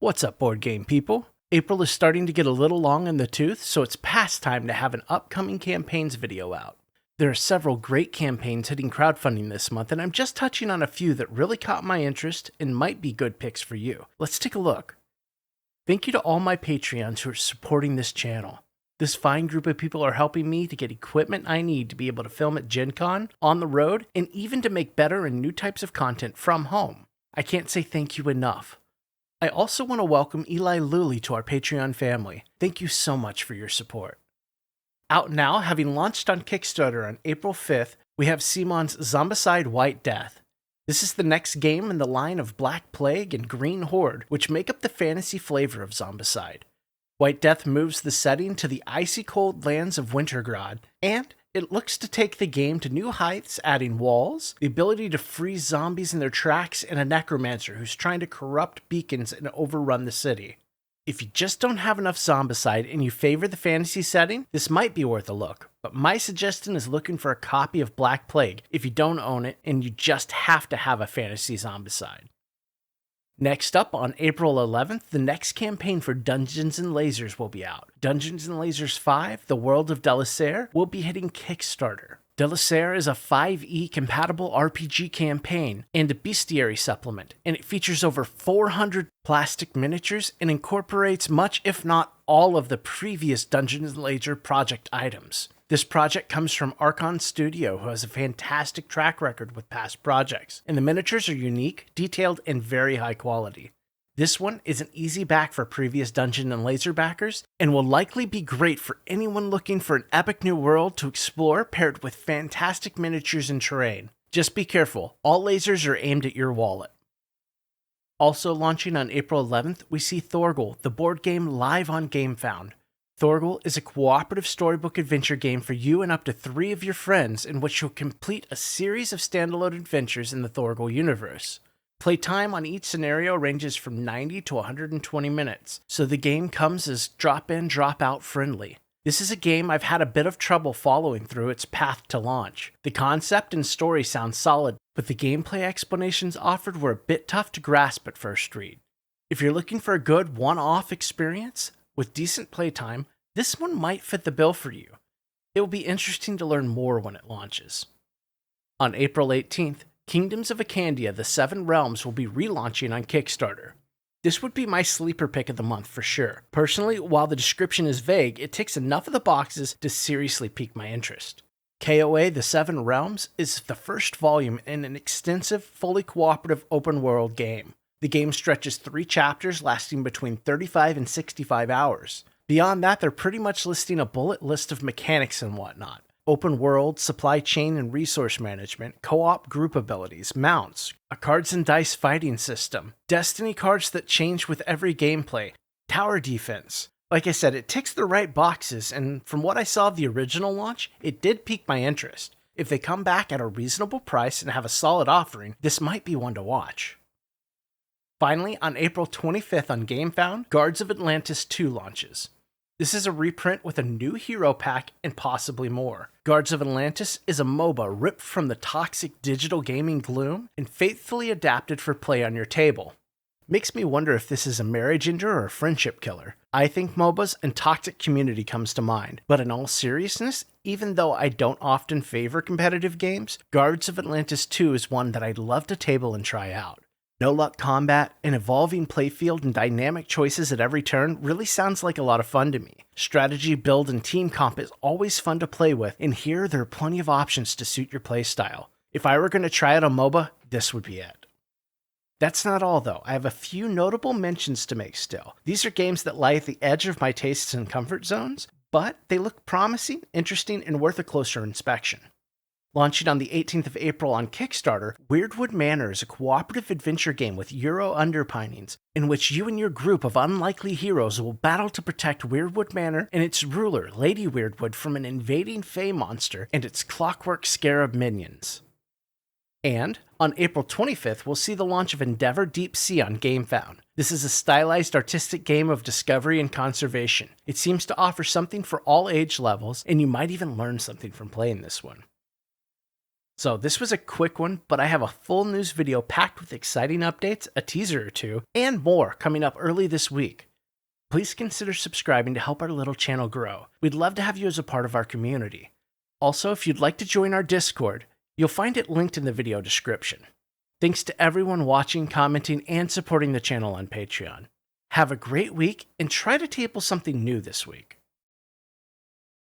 What's up, board game people? April is starting to get a little long in the tooth, so it's past time to have an upcoming campaigns video out. There are several great campaigns hitting crowdfunding this month, and I'm just touching on a few that really caught my interest and might be good picks for you. Let's take a look. Thank you to all my Patreons who are supporting this channel. This fine group of people are helping me to get equipment I need to be able to film at Gen Con, on the road, and even to make better and new types of content from home. I can't say thank you enough. I also want to welcome Eli Lully to our Patreon family. Thank you so much for your support. Out now, having launched on Kickstarter on April 5th, we have Simon's Zombicide White Death. This is the next game in the line of Black Plague and Green Horde, which make up the fantasy flavor of Zombicide. White Death moves the setting to the icy cold lands of Wintergrad, and it looks to take the game to new heights, adding walls, the ability to freeze zombies in their tracks, and a necromancer who's trying to corrupt beacons and overrun the city. If you just don't have enough Zombicide and you favor the fantasy setting, this might be worth a look, but my suggestion is looking for a copy of Black Plague if you don't own it and you just have to have a fantasy Zombicide. Next up, on April 11th, the next campaign for Dungeons & Lasers will be out. Dungeons & Lasers 5, The World of Deuslair, will be hitting Kickstarter. Deuslair is a 5e compatible RPG campaign and a bestiary supplement, and it features over 400 plastic miniatures and incorporates much, if not all, of the previous Dungeons & Lasers project items. This project comes from Archon Studio, who has a fantastic track record with past projects, and the miniatures are unique, detailed, and very high quality. This one is an easy back for previous Dungeon & Laser backers, and will likely be great for anyone looking for an epic new world to explore paired with fantastic miniatures and terrain. Just be careful, all lasers are aimed at your wallet. Also launching on April 11th, we see Thorgal the Board Game live on Gamefound. Thorgal is a cooperative storybook adventure game for you and up to 3 of your friends in which you'll complete a series of standalone adventures in the Thorgal universe. Playtime on each scenario ranges from 90 to 120 minutes, so the game comes as drop-in, drop-out friendly. This is a game I've had a bit of trouble following through its path to launch. The concept and story sound solid, but the gameplay explanations offered were a bit tough to grasp at first read. If you're looking for a good one-off experience with decent playtime, this one might fit the bill for you. It will be interesting to learn more when it launches. On April 18th, Kingdoms of Akandia The Seven Realms will be relaunching on Kickstarter. This would be my sleeper pick of the month for sure. Personally, while the description is vague, it ticks enough of the boxes to seriously pique my interest. KOA The Seven Realms is the first volume in an extensive, fully cooperative open-world game. The game stretches 3 chapters lasting between 35 and 65 hours. Beyond that, they're pretty much listing a bullet list of mechanics and whatnot. Open world, supply chain and resource management, co-op group abilities, mounts, a cards and dice fighting system, destiny cards that change with every gameplay, tower defense. Like I said, it ticks the right boxes, and from what I saw of the original launch, it did pique my interest. If they come back at a reasonable price and have a solid offering, this might be one to watch. Finally, on April 25th on Gamefound, Guards of Atlantis 2 launches. This is a reprint with a new hero pack and possibly more. Guards of Atlantis is a MOBA ripped from the toxic digital gaming gloom and faithfully adapted for play on your table. Makes me wonder if this is a marriage ender or a friendship killer. I think MOBAs and toxic community comes to mind, but in all seriousness, even though I don't often favor competitive games, Guards of Atlantis 2 is one that I'd love to table and try out. No-luck combat, an evolving playfield, and dynamic choices at every turn really sounds like a lot of fun to me. Strategy, build, and team comp is always fun to play with, and here there are plenty of options to suit your playstyle. If I were going to try out a MOBA, this would be it. That's not all though, I have a few notable mentions to make still. These are games that lie at the edge of my tastes and comfort zones, but they look promising, interesting, and worth a closer inspection. Launching on the 18th of April on Kickstarter, Weirdwood Manor is a cooperative adventure game with Euro underpinnings, in which you and your group of unlikely heroes will battle to protect Weirdwood Manor and its ruler, Lady Weirdwood, from an invading Fey monster and its clockwork scarab minions. And on April 25th, we'll see the launch of Endeavor Deep Sea on Gamefound. This is a stylized artistic game of discovery and conservation. It seems to offer something for all age levels, and you might even learn something from playing this one. So this was a quick one, but I have a full news video packed with exciting updates, a teaser or two, and more coming up early this week. Please consider subscribing to help our little channel grow. We'd love to have you as a part of our community. Also, if you'd like to join our Discord, you'll find it linked in the video description. Thanks to everyone watching, commenting, and supporting the channel on Patreon. Have a great week, and try to table something new this week.